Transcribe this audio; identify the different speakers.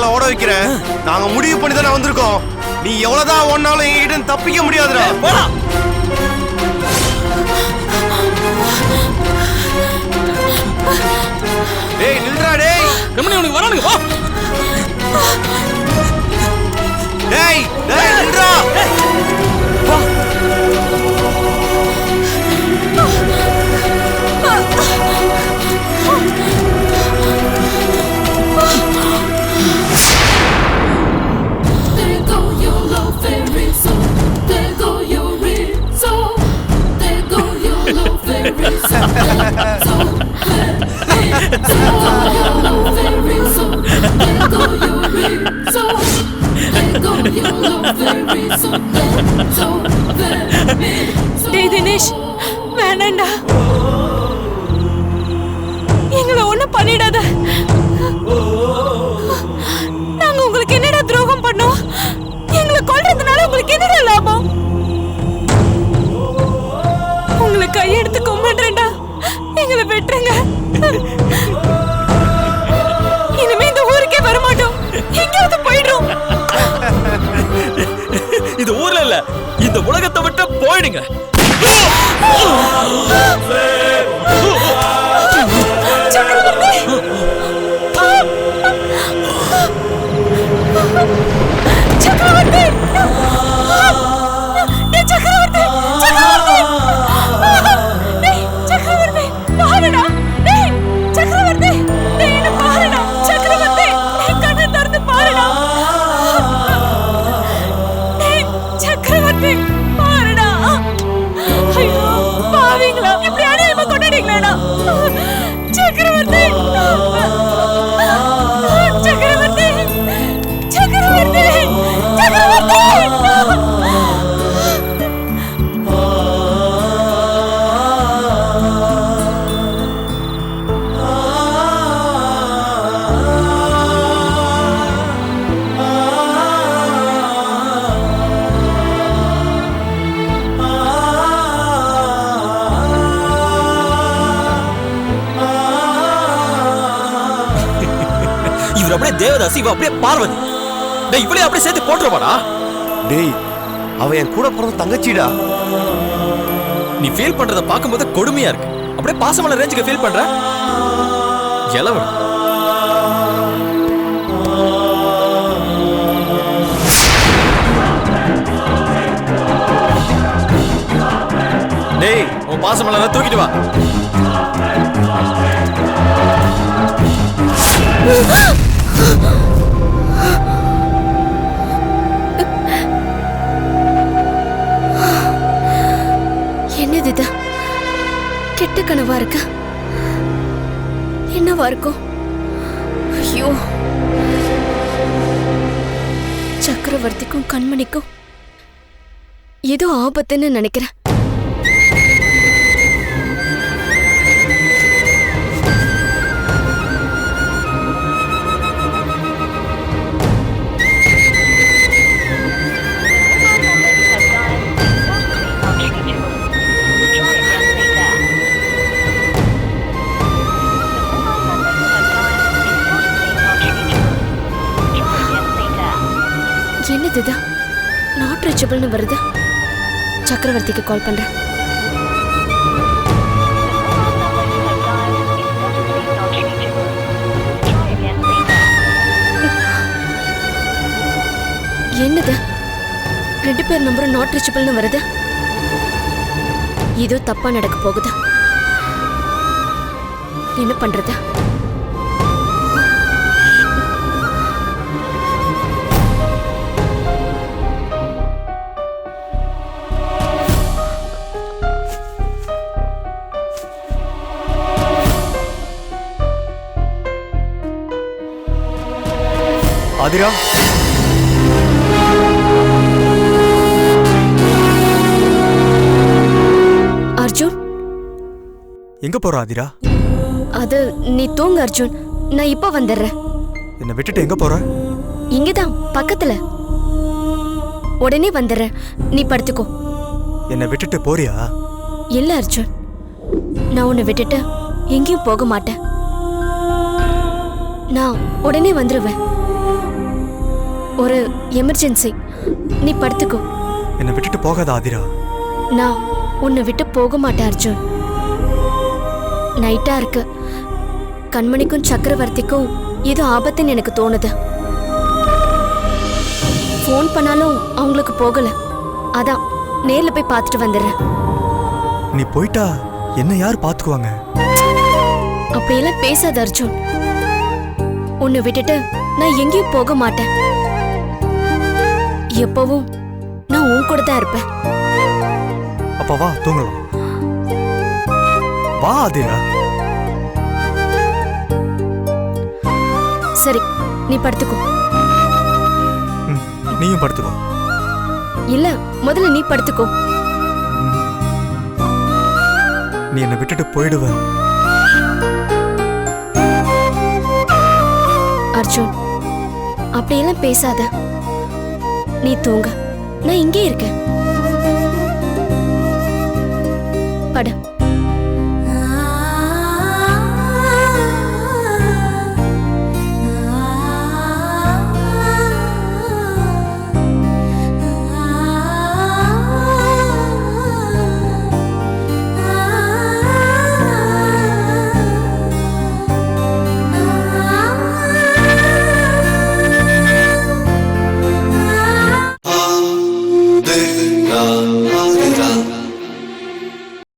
Speaker 1: எங்களை ஓட வைக்கிற? நாங்க முடிவு பண்ணி தானே வந்திருக்கோம். நீ எவ்வளவுதான் ஒன்னாலும் என்கிட்ட தப்பிக்க முடியாதுடா. டேய் நில்றா டேய்.
Speaker 2: கம்மனி உனக்கு வரானுங்க வா.
Speaker 1: டேய் டேய் நில்றா.
Speaker 2: வா.
Speaker 3: டேய் தினேஷ் வேணாண்டா, எங்களை ஒண்ணும் பண்ணிடாத. நாங்க உங்களுக்கு என்னடா துரோகம் பண்ணோம்? எங்களை கொல்றதுனால உங்களுக்கு என்னடா லாபம்? உங்களை கையெடுத்து கும்பிடுறேன்டா, எங்களை வெட்டுறங்க. இனிமே இந்த ஊருக்கே வரமாட்டோம், எங்கேயாவது போயிடுறோம்.
Speaker 2: இது ஊர்ல இல்ல, இந்த உலகத்தை விட்டு போயிடுங்க.
Speaker 3: சக்கரவர்த்தி, சக்கரவர்த்தி, சக்கரவர்த்தி, சக்கரவர்த்தி, பாருடா. சக்கரவர்த்தி, என்ன பாருடா. சக்கரவர்த்தி, கண்ணை திறந்து பாருடா. சக்கரவர்த்தி பாருடா. ஐயோ பாவீங்களா, இப்படி அநியாயமா கொண்டாடிங்களா? சக்கரவர்த்தி, சக்கரவர்த்தி, சக்கரவர்த்தி, சக்கரவர்த்தி.
Speaker 2: இவர் அப்படியே தேவதாசி, இவ அப்படியே பார்வதி. டேய் இவளே அப்படியே சேர்த்து போட்டுருவாடா.
Speaker 1: டேய் அவ என் கூட பிறந்த தங்கச்சிடா.
Speaker 2: நீ ஃபீல் பண்றத பாக்கும்போது கொடுமையா இருக்கு. அப்படியே பாசமான ரேஞ்சுக்கு ஃபீல் பண்ற. எலவன் டேய் உன் பாசமலரை தூக்கிட்டு வா.
Speaker 3: என்னது இது? கெட்ட கனவா இருக்க? என்னவா இருக்கும்? ஐயோ, சக்கரவர்த்திக்கும் கண்மணிக்கும் ஏதோ ஆபத்துன்னு நினைக்கிறேன். என்னது நாட் ரீச்சபிள்னு வருது. சக்கரவர்த்திக்கு கால் பண்றேன். என்னது 2 பேர் நம்பரும் நாட் ரீச்சபிள்னு வருது. ஏதோ தப்பா நடக்க போகுது. என்ன பண்றது?
Speaker 1: ஆதிரா,
Speaker 3: அர்ஜுன்
Speaker 4: எங்க போற ஆதிரா?
Speaker 3: அது நீ தூங்கு அர்ஜுன், நான் இப்ப வந்துடுறேன்.
Speaker 4: என்ன விட்டுட்டு எங்க போற?
Speaker 3: இங்கதான் பக்கத்துல. உடனே வந்துடுறேன், நீ படுத்துக்கோ.
Speaker 4: என்ன விட்டுட்டு போறியா?
Speaker 3: இல்ல அர்ஜுன், நான் உன்னை விட்டுட்டு எங்கேயும் போக மாட்டேன். நான் உடனே வந்துருவேன்.
Speaker 5: ஒரு எமர்ஜென்சி. நீ படுத்துக்கோ.
Speaker 4: என்னை விட்டுட்டு போகாத ஆதிரா.
Speaker 5: நான் உன்னை விட்டு போக மாட்டேன் அர்ஜுன். நைட்டா இருக்கு. கண்மணிக்கும் சக்கரவர்த்திக்கும் ஏதோ ஆபத்துன்னு எனக்கு தோணுது. ஃபோன் பண்ணாலும் அவங்களுக்கு போகல. அதான் நேர்ல போய் பார்த்துட்டு வந்துடுறேன்.
Speaker 4: நீ போயிட்டா என்ன யார் பாத்துக்குவாங்க?
Speaker 5: அப்படியெல்லாம் பேசாத அர்ஜுன். உன்னை விட்டுட்டு நான் எங்கேயும் போக மாட்டேன். எப்பவும் நான் உன் கூட தான் இருப்பேன்.
Speaker 4: அப்ப வா தூங்கலாம். வா ஆதிரா.
Speaker 5: சரி, நீ படுத்துக்கோ.
Speaker 4: நீயும் படுத்துக்கோ.
Speaker 5: இல்ல, முதல்ல நீ படுத்துக்கோ.
Speaker 4: நீ என்னை விட்டுட்டு போயிடுவ.
Speaker 5: அர்ஜுன், அப்படியெல்லாம் பேசாத. நீ தூங்க, நான் இங்கே இருக்கேன். படு.